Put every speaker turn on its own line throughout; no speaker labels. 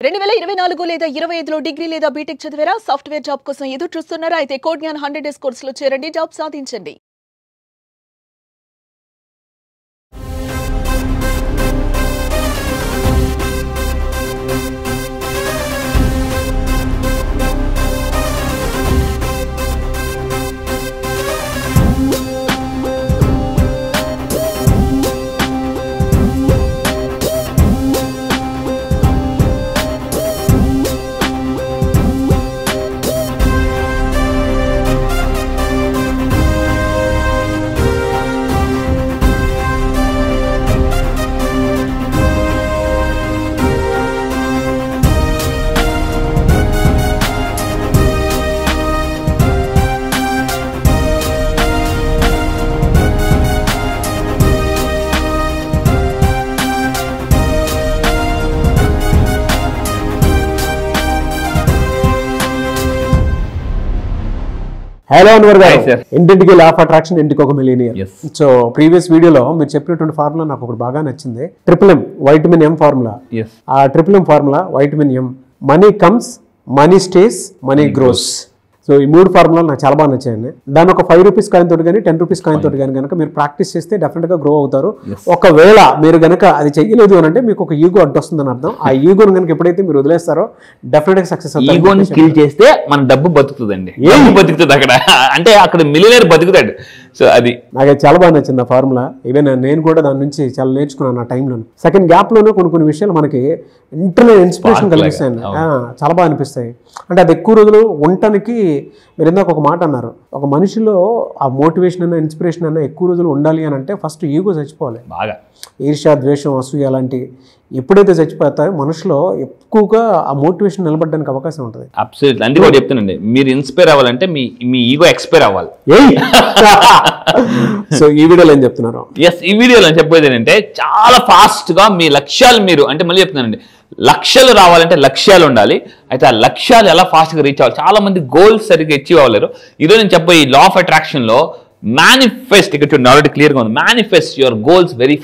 2024 లేదా 25లో డిగ్రీ లేదా బీటెక్ చదివారా? సాఫ్ట్వేర్ జాబ్ కోసం ఎదురు చూస్తున్నారా? అయితే కోడ్ జ్ఞాన్ 100 డేస్ కోర్సులో చేరండి, జాబ్ సాధించండి.
హలో అన్వర్ గారు, ఇంటింటికి లా ఆఫ్ అట్రాక్షన్, ఇంటికి ఒక మిలియనియర్. సో ప్రీవియస్ వీడియోలో మీరు చెప్పినటువంటి ఫార్ములా నాకు ఒకటి బాగా నచ్చింది. Triple vitamin M formula. ఆ triple M formula vitamin M, money comes, money stays, money grows. So ఈ మూడు ఫార్ములాలు నాకు చాలా బాగా నచ్చాయండి. దాని ఒక 5 రూపీస్ కాయిన్ తోటి కానీ 10 రూపీస్ కాయిన్ తోటి కానీ కనుక మీరు ప్రాక్టీస్ చేస్తే డెఫినెట్ గా గ్రో అవుతారు. ఒకవేళ మీరు కనుక అది చెయ్యలేదు అని అంటే మీకు ఒక ఈగో అడ్డొస్తుందని అర్థం. ఆ ఈగోని కనుక ఎప్పుడైతే మీరు వదిలేస్తారో డెఫినెట్ గా సక్సెస్ అవుతారు.
ఈగోని కిల్ చేస్తే మన డబ్బు బతుకుతుందండి. ఏమి బతుకుతుంది అక్కడ అంటే అక్కడ మిలియనర్ బతుకుతాడు. సో అది
నాకు చాలా బాగా నచ్చింది ఆ ఫార్ములా. ఈవెన్ నేను కూడా దాని నుంచి చాలా నేర్చుకున్నాను ఆ టైంలో. సెకండ్ గ్యాప్ లోనే కొన్ని విషయాలు మనకి ఇంటర్నల్ ఇన్స్పిరేషన్ కలిగిస్తాయండి. చాలా బాగా అనిపిస్తాయి. అంటే అది ఎక్కువ రోజులు ఉండటానికి మీరు ఇందాక ఒక మాట అన్నారు, ఒక మనిషిలో ఆ మోటివేషన్ అన్న ఇన్స్పిరేషన్ అన్న ఎక్కువ రోజులు ఉండాలి అని అంటే ఫస్ట్ ఈగో చచ్చిపోవాలి.
బాగా
ఈర్ష్య, ద్వేషం, అసూయ అలాంటివి ఎప్పుడైతే చచ్చిపోతాయో మనుషులో ఎక్కువగా ఆ మోటివేషన్ నిలబడడానికి అవకాశం ఉంటుంది.
అబ్సల్యూట్లీ. అందుకే కూడా చెప్తానండి, మీరు ఇన్స్పైర్ అవ్వాలంటే మీ ఈగో ఎక్స్పైర్ అవ్వాలి.
సో ఈ వీడియోలో ఏం చెప్తున్నారు?
ఈ వీడియోలో చెప్పేది ఏంటంటే చాలా ఫాస్ట్ గా మీ లక్ష్యాలు మీరు అంటే మళ్ళీ చెప్తున్నానండి, లక్ష్యాలు రావాలంటే లక్ష్యాలు ఉండాలి. అయితే ఆ లక్ష్యాలు ఎలా ఫాస్ట్గా రీచ్ అవ్వాలి, చాలా మంది గోల్స్ సరిగ్గా అచీవ్ అవ్వలేరు. ఈరోజు నేను చెప్పే ఈ లా ఆఫ్ అట్రాక్షన్ లో మేనిఫెస్ట్, ఇక్కడ చూడండి ఆల్రెడీ క్లియర్గా ఉంది, మేనిఫెస్ట్ యువర్ గోల్స్ వెరీ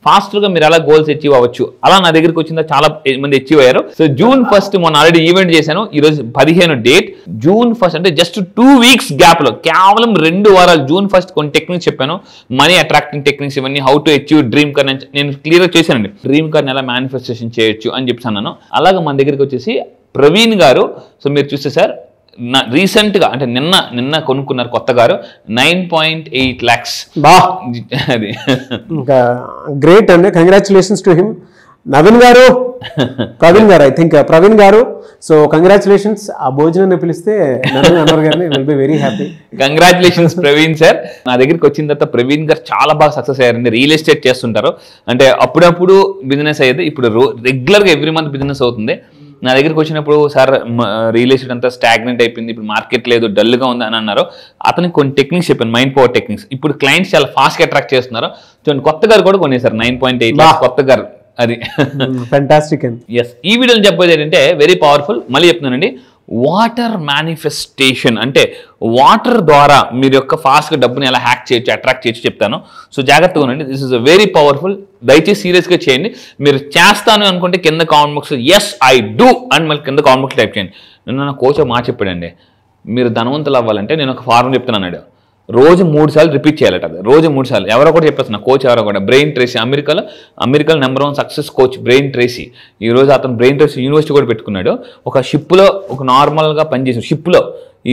ఫాస్టర్గా మీరు ఎలా గోల్స్ అచీవ్ అవ్వచ్చు. అలా నా దగ్గరికి వచ్చిందా చాలా మంది అచీవ్ అయ్యారు. సో June 1 మొన్న ఆల్రెడీ ఈవెంట్ చేశాను. ఈరోజు 15 డేట్. June 1 అంటే జస్ట్ 2 వీక్స్ గ్యాప్ లో, కేవలం 2 వారాలు June 1 కొన్ని టెక్నిక్స్ చెప్పాను, మనీ అట్రాక్టింగ్ టెక్నిక్స్, ఇవన్నీ how to achieve dream car నేను క్లియర్గా చేశానండి. డ్రీమ్ కార్ని ఎలా మేనిఫెస్టేషన్ చేయొచ్చు అని చెప్పి అన్నాను. అలాగే మన దగ్గరికి వచ్చేసి ప్రవీణ్ గారు. సో మీరు చూస్తే సార్ రీసెంట్గా అంటే నిన్న కొనుక్కున్నారు కొత్త గారు 9.8 lakhs. అది
ఇంకా గ్రేట్ అండి, కంగ్రాచులేషన్స్ టు హిమ్. నవీన్ గారు, ప్రవీణ్ గారు, ఐ థింక్ ప్రవీణ్ గారు. So congratulations. ఆ భోజనాన్ని పిలిస్తే నవీన్ అన్వర్ గారిని will be very happy.
Congratulations Praveen sir. నా దగ్గరికి వచ్చిన తర్వాత ప్రవీణ్ గారు చాలా బాగా సక్సెస్ అయ్యారండి. రియల్ ఎస్టేట్ చేస్తుంటారు, అంటే అప్పుడప్పుడు బిజినెస్ అయ్యేది, ఇప్పుడు రెగ్యులర్గా ఎవ్రీ మంత్ బిజినెస్ అవుతుంది. నా దగ్గరికి వచ్చినప్పుడు సార్ రియల్ ఎస్టేట్ అంతా స్టాగ్నెంట్ అయిపోయింది, ఇప్పుడు మార్కెట్ లేదు, డల్గా ఉంది అని అన్నారు. అతనికి కొన్ని టెక్నిక్స్ చెప్పాను, మైండ్ పవర్ టెక్నిక్స్. ఇప్పుడు క్లయింట్స్ చాలా ఫాస్ట్గా అట్రాక్ట్ చేస్తున్నారు. చూడండి కొత్త గారు కూడా కొనేసారు 9.8 lakhs కొత్త గారు. అది
ఫ్యాంటాస్టిక్.
ఈ వీడియోలో చెప్పేది ఏంటంటే వెరీ పవర్ఫుల్. మళ్ళీ చెప్తున్నానండి, వాటర్ మేనిఫెస్టేషన్ అంటే వాటర్ ద్వారా మీరు యొక్క ఫాస్ట్గా డబ్బుని ఎలా హ్యాక్ చేయొచ్చు, అట్రాక్ట్ చేయొచ్చు చెప్తాను. సో జాగ్రత్తగా ఉండండి. This is very powerful. దయచేసి సీరియస్గా చేయండి. మీరు చేస్తాను అనుకుంటే కింద కామెంట్ బాక్స్లో ఎస్ ఐ డూ అని మళ్ళీ కింద కామెంట్ బాక్స్లో టైప్ చేయండి. నా కోచ్ మాట చెప్పాడండి, మీరు ధనవంతులు అవ్వాలంటే నేను ఒక ఫార్ములా చెప్తున్నాను, రోజు 3 సార్లు రిపీట్ చేయాలట. అది రోజు 3 సార్లు. ఎవరో కూడా చెప్పేస్తున్నా, కోచ్ ఎవరో కూడా, బ్రెయిన్ ట్రేసీ, అమెరికాలో #1 సక్సెస్ కోచ్ బ్రెయిన్ ట్రేసీ. ఈరోజు అతను బ్రెయిన్ ట్రేసీ యూనివర్సిటీ కూడా పెట్టుకున్నాడు. ఒక షిప్లో ఒక నార్మల్గా పనిచేసాడు షిప్లో.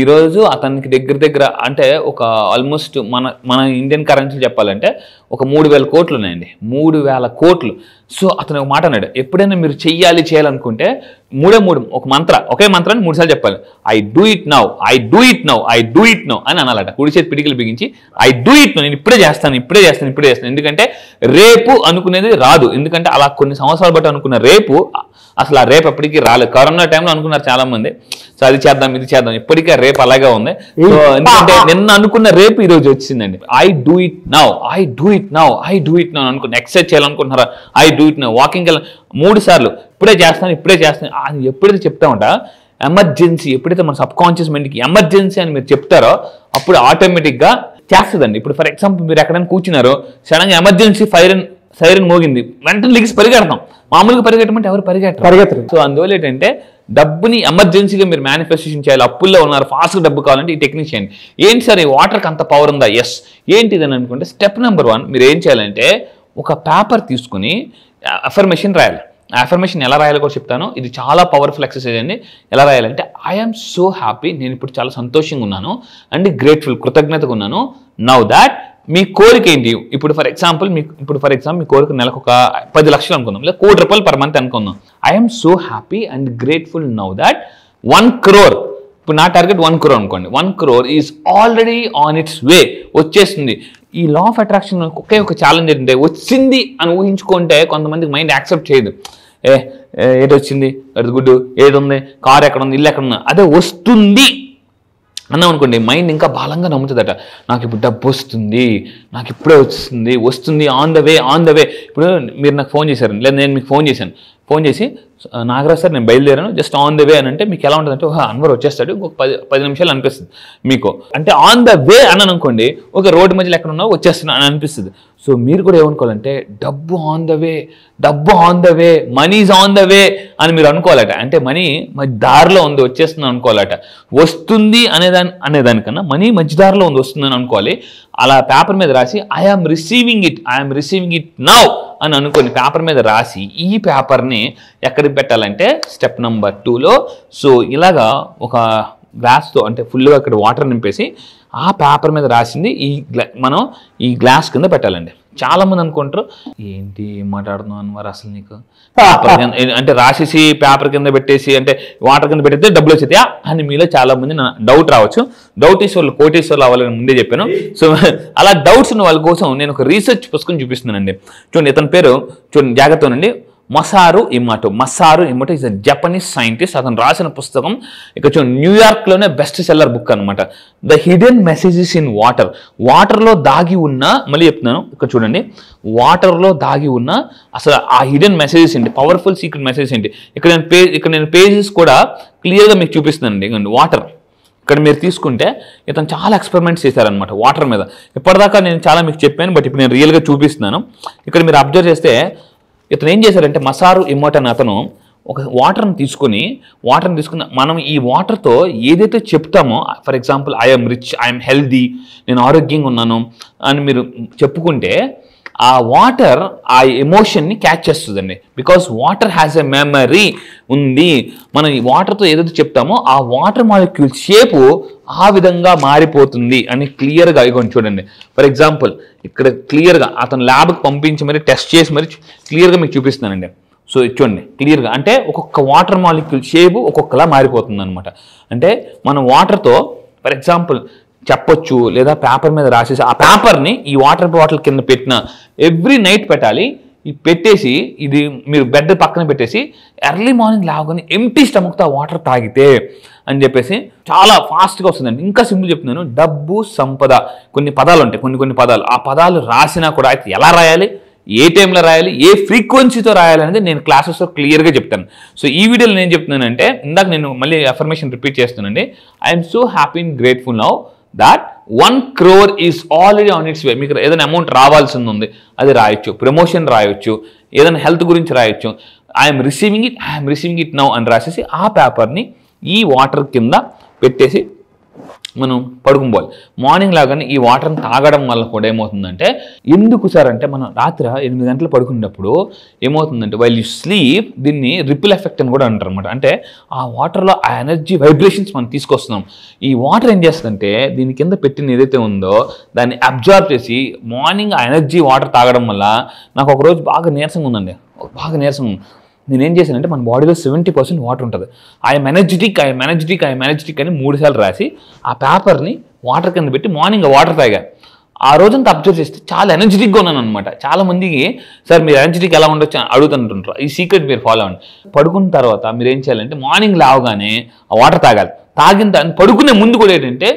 ఈరోజు అతనికి దగ్గర అంటే ఒక ఆల్మోస్ట్ మన ఇండియన్ కరెన్సీ చెప్పాలంటే ఒక 3,000 కోట్లు ఉన్నాయండి. 3,000 కోట్లు. సో అతను ఒక మాట అన్నాడు, ఎప్పుడైనా మీరు చేయాలనుకుంటే ఒకే మంత్రాన్ని 3 సార్లు చెప్పాలి. I do it now, I do it now, I do it now అని అనాలట. కుడి చేతి పిడికిలు బిగించి ఐ డూ ఇట్ నౌ, నేను ఇప్పుడే చేస్తాను. ఎందుకంటే రేపు అనుకునేది రాదు. ఎందుకంటే అలా కొన్ని సంవత్సరాలు బట్టి అనుకున్న రేపు అసలు ఆ రేపు ఎప్పటికీ రాలేదు. కరోనా టైంలో అనుకున్నారు చాలా మంది, సో అది చేద్దాం ఇది చేద్దాం, ఇప్పటికే రేపు అలాగే ఉంది. సో ఎందుకంటే నిన్న అనుకున్న రేపు ఈ రోజు వచ్చిందండి. I do it now, I do it now, I do it now అనుకున్న. ఎక్సర్సైజ్ చేయాలనుకుంటున్నారా, I do it now. Walking 3 సార్లు ఇప్పుడే చేస్తాను అని ఎప్పుడైతే చెప్తా ఉంటా, ఎమర్జెన్సీ ఎప్పుడైతే మన సబ్ కాన్షియస్ మైండ్కి ఎమర్జెన్సీ అని మీరు చెప్తారో అప్పుడు ఆటోమేటిక్గా చేస్తుందండి. ఇప్పుడు ఫర్ ఎగ్జాంపుల్ మీరు ఎక్కడైనా కూర్చున్నారో, సడన్గా ఎమర్జెన్సీ ఫైర్ సైరన్ మోగింది, వెంటనే లెగిసి పరిగెడతాం. మామూలుగా పరిగెట్టమంటే ఎవరు పరిగెట్టరు. సో అందువల్ల ఏంటంటే డబ్బుని ఎమర్జెన్సీగా మీరు మేనిఫెస్టేషన్ చేయాలి. అప్పుల్లో ఉన్నారు, ఫాస్ట్గా డబ్బు కావాలంటే ఈ టెక్నిక్ చేయండి. ఏంటి సార్ ఈ వాటర్కి అంత పవర్ ఉందా? ఎస్. ఏంటిది అని అనుకుంటే స్టెప్ నెంబర్ 1 మీరు ఏం చేయాలంటే ఒక పేపర్ తీసుకుని అఫర్మేషన్ రాయాలి. అఫర్మేషన్ ఎలా రాయాలో కూడా చెప్తాను. ఇది చాలా పవర్ఫుల్ ఎక్సర్సైజ్ అండి. ఎలా రాయాలంటే ఐఎమ్ సో హ్యాపీ, నేను ఇప్పుడు చాలా సంతోషంగా ఉన్నాను అండ్ గ్రేట్ఫుల్, కృతజ్ఞతగా ఉన్నాను. నౌ దాట్ మీ కోరిక ఏంటి? ఇప్పుడు ఫర్ ఎగ్జాంపుల్ మీ కోరిక నెలకు ఒక 10 లక్షలు అనుకుందాం, లేదా 1 కోటి రూపాయలు పర్ మంత్ అనుకుందాం. I'm so happy and grateful now that 1 crore, ఇప్పుడు నా టార్గెట్ 1 crore అనుకోండి, 1 crore is already on its way, వచ్చేస్తుంది. ఈ లా ఆఫ్ అట్రాక్షన్ ఒకే ఒక ఛాలెంజ్ ఏంటంటే వచ్చింది అని ఊహించుకుంటే కొంతమందికి మైండ్ యాక్సెప్ట్ చేయదు. ఏది వచ్చింది, అది గుడ్డు, ఏది ఉంది, కారు ఎక్కడ ఉంది, ఇల్లు ఎక్కడ ఉంది, అదే వస్తుంది అన్నాం అనుకోండి, మైండ్ ఇంకా బలంగా నమ్ముతుందట. నాకు ఇప్పుడు డబ్బు వస్తుంది, నాకు ఇప్పుడే వస్తుంది, ఆన్ ద వే. ఇప్పుడు మీరు నాకు ఫోన్ చేశారు, లేదా నేను మీకు ఫోన్ చేసి నాగరాజ్ సార్ నేను బయలుదేరాను, జస్ట్ ఆన్ ద వే అని అంటే మీకు ఎలా ఉంటుంది అంటే అన్వర్ వచ్చేస్తాడు ఇంకొక 10 నిమిషాలు అనిపిస్తుంది మీకు. అంటే ఆన్ ద వే అన్నాను అనుకోండి, ఒక రోడ్డు మధ్యలో ఎక్కడ ఉన్నావు వచ్చేస్తున్నా అని అనిపిస్తుంది. సో మీరు కూడా ఏమనుకోవాలంటే డబ్బు on the way, money is on the way అని మీరు అనుకోవాలట. అంటే మనీ మధ్య దారిలో ఉంది, వచ్చేస్తుంది అనుకోవాలట. వస్తుంది అనేదానికన్నా మనీ మధ్య దారిలో ఉంది, వస్తుందని అనుకోవాలి. అలా పేపర్ మీద రాసి ఐఎమ్ రిసీవింగ్ ఇట్ నౌ అని అనుకోని పేపర్ మీద రాసి ఈ పేపర్ని ఎక్కడికి పెట్టాలంటే స్టెప్ నెంబర్ 2లో సో ఇలాగా ఒక గ్లాస్తో అంటే ఫుల్గా అక్కడ వాటర్ నింపేసి ఆ పేపర్ మీద రాసింది మనం ఈ గ్లాస్ కింద పెట్టాలండి. చాలా మంది అనుకుంటారు ఏంటి మాట్లాడుతున్నావు అన్నవారు అసలు నీకు అంటే రాసేసి పేపర్ కింద పెట్టేసి అంటే వాటర్ కింద పెట్టేస్తే డబ్బులు వచ్చేది అని మీలో చాలా మంది డౌట్ రావచ్చు. డౌట్ ఇస్ వాళ్ళు కోటేశ్వర్లు అవ్వాలని ముందే చెప్పాను. సో అలా డౌట్స్ ఉన్న వాళ్ళ కోసం నేను ఒక రీసెర్చ్ పుస్తకం చూపిస్తున్నానండి. చూడండి, ఇతని పేరు చూడండి జాగ్రత్తనండి, Masaru ఇమోటో is a Japanese scientist. అతను రాసిన పుస్తకం ఇక్కడ చూడండి న్యూయార్క్లోనే బెస్ట్ సెల్లర్ బుక్ అనమాట. ద హిడెన్ మెసేజెస్ ఇన్ వాటర్లో దాగి ఉన్న, మళ్ళీ చెప్తున్నాను ఇక్కడ చూడండి, వాటర్లో దాగి ఉన్న అసలు ఆ హిడెన్ మెసేజెస్ ఏంటి, పవర్ఫుల్ సీక్రెట్ మెసేజెస్ ఏంటి. ఇక్కడ నేను పేజెస్ కూడా క్లియర్గా మీకు చూపిస్తున్నానండి. వాటర్ ఇక్కడ మీరు తీసుకుంటే ఇతను చాలా ఎక్స్పెరిమెంట్స్ చేశారనమాట వాటర్ మీద. ఇప్పటిదాకా నేను చాలా మీకు చెప్పాను, బట్ ఇప్పుడు నేను రియల్గా చూపిస్తున్నాను. ఇక్కడ మీరు అబ్జర్వ్ చేస్తే ఇతను ఏం చేశారంటే మసారు ఇమోటో అని అతను ఒక వాటర్ని తీసుకుని మనం ఈ వాటర్తో ఏదైతే చెప్తామో, for example I'm rich, I'm healthy, నేను ఆరోగ్యంగా ఉన్నాను అని మీరు చెప్పుకుంటే ఆ వాటర్ ఆ ఎమోషన్ని క్యాచ్ చేస్తుందండి. Because water has a memory ఉంది. మనం ఈ వాటర్తో ఏదైతే చెప్తామో ఆ వాటర్ మాలిక్యూల్ షేపు ఆ విధంగా మారిపోతుంది అని క్లియర్గా ఇగోండి చూడండి. ఫర్ ఎగ్జాంపుల్ ఇక్కడ క్లియర్గా అతను ల్యాబ్కి పంపించి మరి టెస్ట్ చేసి మరి క్లియర్గా మీకు చూపిస్తున్నానండి. సో చూడండి క్లియర్గా, అంటే ఒక్కొక్క వాటర్ మాలిక్యూల్ షేపు ఒక్కొక్కలా మారిపోతుంది అనమాట. అంటే మనం వాటర్తో ఫర్ ఎగ్జాంపుల్ చెప్పొచ్చు, లేదా పేపర్ మీద రాసేసి ఆ పేపర్ని ఈ వాటర్ బాటిల్ కింద పెట్టిన ఎవ్రీ నైట్ పెట్టాలి. ఈ పెట్టేసి ఇది మీరు బెడ్ పక్కన పెట్టేసి ఎర్లీ మార్నింగ్ లాగానే ఎంటీ స్టమక్తో ఆ వాటర్ తాగితే అని చెప్పేసి చాలా ఫాస్ట్గా వస్తుందండి. ఇంకా సింపుల్ చెప్తున్నాను, డబ్బు సంపద కొన్ని పదాలు ఉంటాయి, కొన్ని పదాలు, ఆ పదాలు రాసినా కూడా అయితే ఎలా రాయాలి, ఏ టైంలో రాయాలి, ఏ ఫ్రీక్వెన్సీతో రాయాలి అనేది నేను క్లాసెస్లో క్లియర్గా చెప్తాను. సో ఈ వీడియోలో నేను చెప్తున్నానంటే ఇందాక నేను మళ్ళీ అఫర్మేషన్ రిపీట్ చేస్తున్నానండి. I'm so happy and grateful now that 1 crore is already on its way. మీకు ఏదైనా అమౌంట్ రావాల్సింది ఉంది అది రాయొచ్చు, ప్రమోషన్ రాయొచ్చు, ఏదైనా హెల్త్ గురించి రాయొచ్చు. ఐఎమ్ రిసీవింగ్ ఇట్ నౌ అని రాసేసి ఆ పేపర్ని ఈ వాటర్ కింద పెట్టేసి మనం పడుకోవాలి. మార్నింగ్ లాగానే ఈ వాటర్ని తాగడం వల్ల కూడా ఏమవుతుందంటే, ఎందుకు సార్ అంటే మనం రాత్రి 8 గంటలు పడుకున్నప్పుడు ఏమవుతుందంటే వైల్ యూ స్లీప్ దీన్ని రిపిల్ ఎఫెక్ట్ అని కూడా అంటారు అనమాట. అంటే ఆ వాటర్లో ఆ ఎనర్జీ వైబ్రేషన్స్ మనం తీసుకొస్తున్నాం. ఈ వాటర్ ఏం చేస్తుందంటే దీని కింద పెట్టిన ఏదైతే ఉందో దాన్ని అబ్జర్వ్ చేసి మార్నింగ్ ఆ ఎనర్జీ వాటర్ తాగడం వల్ల నాకు ఒకరోజు బాగా నీరసంగా ఉందండి, నేనేం చేశానంటే మన బాడీలో 70% వాటర్ ఉంటుంది. ఐఎమ్ ఎనర్జెటిక్ అని 3 సార్లు రాసి ఆ పేపర్ని వాటర్ కింద పెట్టి మార్నింగ్ వాటర్ తాగా. ఆ రోజంతా అబ్జర్వ్ చేస్తే చాలా ఎనర్జెటిక్గా ఉన్నాను అనమాట. చాలా మందికి సార్ మీరు ఎనర్జెటిక్ ఎలా ఉండొచ్చు అని అడుగుతుంటుంటారు. ఈ సీక్రెట్ మీరు ఫాలో అవ్వండి. పడుకున్న తర్వాత మీరు ఏం చేయాలంటే మార్నింగ్ లేవగానే ఆ వాటర్ తాగాలి. తాగిన తర్వాత పడుకునే ముందు కూడా ఏంటంటే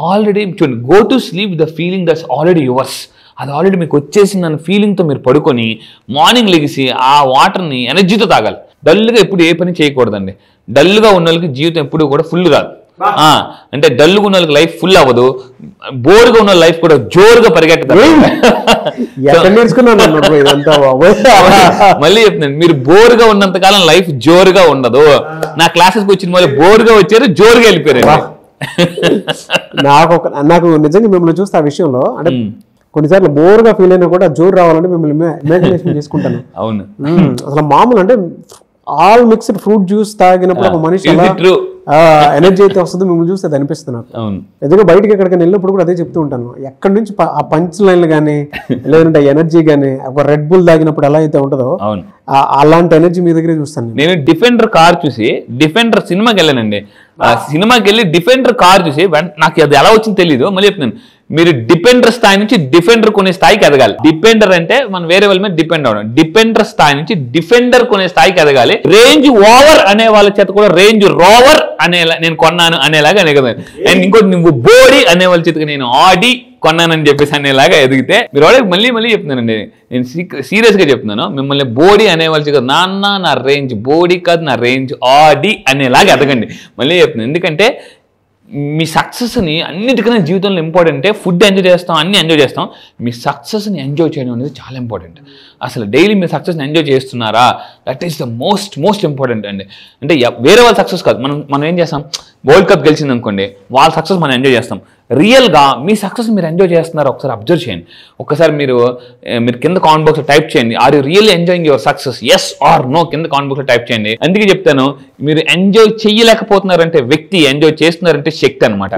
ఆల్రెడీ చూడండి, go to sleep the feeling that's already yours, అది ఆల్రెడీ మీకు వచ్చేసిందన్న ఫీలింగ్తో మీరు పడుకొని మార్నింగ్ లెగిసి ఆ వాటర్ని ఎనర్జీతో తాగాలి. డల్గా ఎప్పుడు ఏ పని చేయకూడదండి. డల్గా ఉన్న వాళ్ళకి జీవితం ఎప్పుడు కూడా ఫుల్ కాదు. అంటే డల్లుగా ఉన్న వాళ్ళకి లైఫ్ ఫుల్ అవ్వదు, బోర్గా ఉన్న లైఫ్ కూడా జోరుగా పరిగెట్టుతారు. మళ్ళీ చెప్తున్నాను, మీరు బోర్గా ఉన్నంత కాలం లైఫ్ జోరుగా ఉండదు. నా క్లాసెస్కి వచ్చిన వాళ్ళు బోర్గా వచ్చారు, జోరుగా వెళ్ళిపోయారు.
నాకు నిజంగా మిమ్మల్ని చూస్తే ఆ విషయంలో అంటే కొన్నిసార్లు బోర్గా ఫీల్ అయినా కూడా జోరు రావాలంటే మిమ్మల్ని ఇమాజినేషన్ చేసుకుంటాను.
అవును,
అసలు మామూలు అంటే ఆల్ మిక్స్డ్ ఫ్రూట్ జ్యూస్ తాగినప్పుడు ఒక మనిషి ఎనర్జీ అయితే వస్తుంది, మిమ్మల్ని చూస్తే అది అనిపిస్తుంది నాకు. ఎందుకంటే బయటకి ఎక్కడికైనా వెళ్ళినప్పుడు కూడా అదే చెప్తూ ఉంటాను, ఎక్కడి నుంచి ఆ పంచ్ లైన్లు కానీ లేదంటే ఎనర్జీ కానీ ఒక రెడ్ బుల్ తాగినప్పుడు ఎలా అయితే ఉంటుందో అలాంటి ఎనర్జీ మీ దగ్గరే చూస్తాను.
నేను డిఫెండర్ కార్ చూసి, డిఫెండర్ సినిమాకి వెళ్ళానండి, సినిమాకి వెళ్ళి డిఫెండర్ కార్ చూసి నాకు అది ఎలా వచ్చింది తెలియదు. మళ్ళీ చెప్తున్నాను, మీరు డిపెండర్ స్థాయి నుంచి డిఫెండర్ కొనే స్థాయికి ఎదగాలి. డిపెండర్ అంటే మనం వేరే వాళ్ళ మీద డిపెండ్ అవ్వడం. డిపెండర్ స్థాయి నుంచి డిఫెండర్ కొనే స్థాయికి ఎదగాలి. రేంజ్ ఓవర్ అనే వాళ్ళ చేత కూడా రేంజ్ రోవర్ అనేలా నేను కొన్నాను అనేలాగా ఎదగదు. అండ్ ఇంకోటి నువ్వు బోడీ అనే వాళ్ళ చేతకి నేను ఆడి కొన్నానని చెప్పేసి అనేలాగా ఎదిగితే మీరు వాళ్ళకి మళ్ళీ చెప్తున్నానండి, నేను సీరియస్ గా చెప్తున్నాను, మిమ్మల్ని బోడీ అనేవాళ్ళు కదా, నాన్న నా రేంజ్ బోడీ కాదు నా రేంజ్ ఆడి అనేలాగా ఎదగండి. మళ్ళీ చెప్తున్నాను, ఎందుకంటే మీ సక్సెస్ని అన్నిటికన్నా జీవితంలో ఇంపార్టెంట్. ఫుడ్ ఎంజాయ్ చేస్తాం, అన్ని ఎంజాయ్ చేస్తాం, మీ సక్సెస్ని ఎంజాయ్ చేయడం అనేది చాలా ఇంపార్టెంట్. అసలు డైలీ మీ సక్సెస్ని ఎంజాయ్ చేస్తున్నారా, that is the most important అండి. అంటే వేరే వాళ్ళ సక్సెస్ కాదు, మనం ఏం చేస్తాం, వరల్డ్ కప్ గెలిచింది అనుకోండి, వాళ్ళ సక్సెస్ మనం ఎంజాయ్ చేస్తాం. రియల్గా మీ సక్సెస్ మీరు ఎంజాయ్ చేస్తున్నారా ఒకసారి అబ్జర్వ్ చేయండి. ఒక్కసారి మీరు కింద కామెంట్ బాక్స్లో టైప్ చేయండి, are you really enjoying your success, yes or no కింద కామెంట్ బాక్స్లో టైప్ చేయండి. అందుకే చెప్తాను, మీరు ఎంజాయ్ చేయలేకపోతున్నారంటే వ్యక్తి, ఎంజాయ్ చేస్తున్నారంటే శక్తి అనమాట.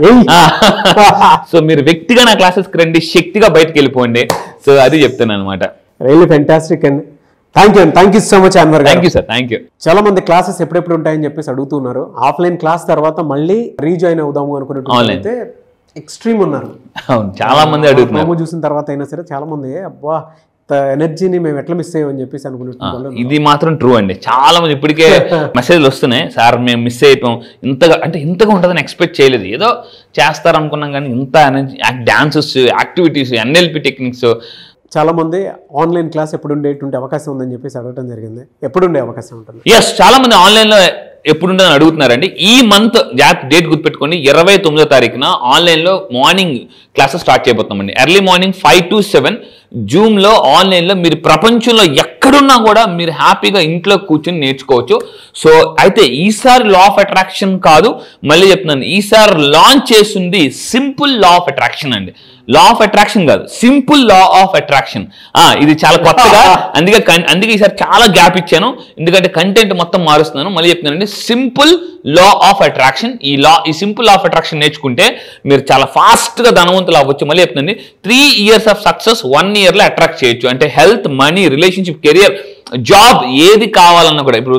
సో మీరు వ్యక్తిగా నా క్లాసెస్కి రండి, శక్తిగా బయటకు వెళ్ళిపోండి. సో అది చెప్తాను అనమాట.
Really fantastic and thank you so much Anwar.
Thank you sir, thank you.
చాలా మంది క్లాసెస్ ఎప్పుడెప్పుడు ఉంటాయని చెప్పేసి అడుగుతున్నారు. ఆఫ్లైన్ క్లాస్ తర్వాత మళ్ళీ రీజాయిన్ అవుదాము అనుకున్నట్టు ఎక్స్ట్రీమ్ ఉన్నారు.
చాలా మంది అడుగుతున్నారు.
చూసిన తర్వాత అయినా సరే చాలా మంది అబ్బా ఎనర్జీని మేము ఎట్లా మిస్ అయ్యామని చెప్పేసి అనుకుంటున్నాం.
ఇది మాత్రం ట్రూ అండి. చాలా మంది ఇప్పటికే మెసేజ్లు వస్తున్నాయి, సార్ మేము మిస్ అయిపోయాం, ఇంతగా ఉంటుందని ఎక్స్పెక్ట్ చేయలేదు, ఏదో చేస్తారనుకున్నాం కానీ ఇంత energy, dances, activities, NLP techniques. చాలా మంది
ఆన్లైన్ క్లాస్ ఎప్పుడు ఉండేటువంటి అవకాశం ఉందని చెప్పేసి అడగడం జరిగింది. ఎప్పుడు ఉండే అవకాశం ఉంటుంది?
ఎస్, చాలా మంది ఆన్లైన్లో ఎప్పుడుంటుందని అడుగుతున్నారండి. ఈ మంత్ డేట్ గుర్తుపెట్టుకోండి, 29వ తారీఖున ఆన్లైన్లో మార్నింగ్ క్లాసెస్ స్టార్ట్ చేయబోతున్నామండి. ఎర్లీ మార్నింగ్ 5 to 7 జూమ్లో ఆన్లైన్లో మీరు ప్రపంచంలో ఎక్కడున్నా కూడా మీరు హ్యాపీగా ఇంట్లో కూర్చొని నేర్చుకోవచ్చు. సో అయితే ఈసారి లా ఆఫ్ అట్రాక్షన్ కాదు, మళ్ళీ చెప్తున్నాను, ఈసారి లాంచ్ చేస్తుంది సింపుల్ లా ఆఫ్ అట్రాక్షన్ అండి. లా ఆఫ్ అట్రాక్షన్ కాదు, సింపుల్ లా ఆఫ్ అట్రాక్షన్. ఇది చాలా కొత్తగా, అందుకే ఈసారి చాలా గ్యాప్ ఇచ్చాను, ఎందుకంటే కంటెంట్ మొత్తం మారుస్తున్నాను. మళ్ళీ చెప్తున్నానండి, సింపుల్ లా ఆఫ్ అట్రాక్షన్. ఈ సింపుల్ లా ఆఫ్ అట్రాక్షన్ నేర్చుకుంటే మీరు చాలా ఫాస్ట్గా ధనవంతులు అవ్వచ్చు. మళ్ళీ చెప్తున్నాండి, 3 years ఆఫ్ సక్సెస్ 1 yearలో అట్రాక్ట్ చేయొచ్చు. అంటే health, money, relationship, career, job ఏది కావాలన్నా కూడా, ఇప్పుడు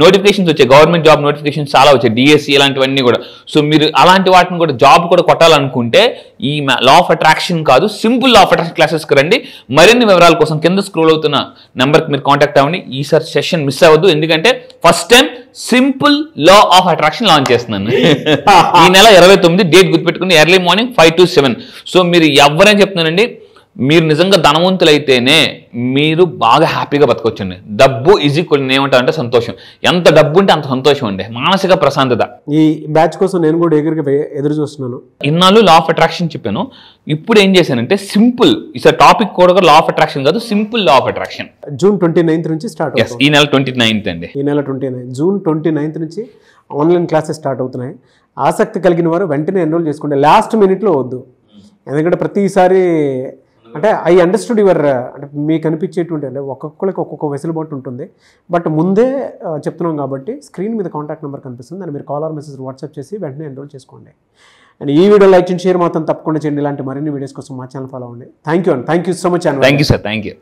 నోటిఫికేషన్స్ వచ్చాయి, గవర్నమెంట్ జాబ్ నోటిఫికేషన్స్ చాలా వచ్చాయి, డిఎస్సి ఇలాంటివన్నీ కూడా. సో మీరు అలాంటి వాటిని కూడా జాబ్ కూడా కొట్టాలనుకుంటే ఈ లా ఆఫ్ అట్రాక్షన్ కాదు, సింపుల్ లా ఆఫ్ అట్రాక్షన్ క్లాసెస్కి రండి. మరిన్ని వివరాల కోసం కింద స్క్రోల్ అవుతున్న నెంబర్కి మీరు కాంటాక్ట్ అవ్వండి. ఈసారి సెషన్ మిస్ అవ్వద్దు, ఎందుకంటే first time simple law of attraction launch చేస్తున్నాను. ఈ నెల 29 డేట్ గుర్తుపెట్టుకుని, ఎర్లీ మార్నింగ్ 5 to 7. సో మీరు ఎవరైనా చెప్తున్నానండి, మీరు నిజంగా ధనవంతులైతేనే మీరు బాగా హ్యాపీగా బతకొచ్చండి. డబ్బు ఈజ్ ఈక్వల్ ఏమంటారంటే సంతోషం. ఎంత డబ్బు ఉంటే అంత సంతోషం అండి, మానసిక ప్రశాంతత.
ఈ బ్యాచ్ కోసం నేను కూడా ఎదురు చూస్తున్నాను.
ఇన్నాళ్ళు లా ఆఫ్ అట్రాక్షన్ చెప్పాను, ఇప్పుడు ఏం చేశానంటే సింపుల్, ఈసారి టాపిక్ కూడా లా ఆఫ్ అట్రాక్షన్ కాదు, simple law of attraction.
June 29th నుంచి స్టార్ట్ అవుతుంది.
ఈ నెల 29th అండి.
ఈ నెల 29 June 29th నుంచి ఆన్లైన్ క్లాసెస్ స్టార్ట్ అవుతున్నాయి. ఆసక్తి కలిగిన వారు వెంటనే ఎన్రోల్ చేసుకోండి, లాస్ట్ మినిట్లో వద్దు. ఎందుకంటే ప్రతిసారి అంటే ఐ అండర్స్టూడ్ యువర్, అంటే మీకు అనిపించేటువంటి, అంటే ఒక్కొక్కరికి ఒక్కొక్క వెసులుబాటు ఉంటుంది, బట్ ముందే చెప్తున్నాం కాబట్టి స్క్రీన్ మీద కాంటాక్ట్ నెంబర్ కనిపిస్తుంది, దాన్ని మీరు కాల్ ఆర్ మెసేజ్ వాట్సాప్ చేసి వెంటనే ఎన్రోల్ చేసుకోండి. అండ్ ఈ వీడియో లైక్ అండ్ షేర్ మాత్రం తప్పకుండా చేయండి. ఇలాంటి మరిన్ని వీడియోస్ కోసం మా ఛానల్ ఫాలో అవ్వండి. Thank you so much.
Thank you sir, thank you.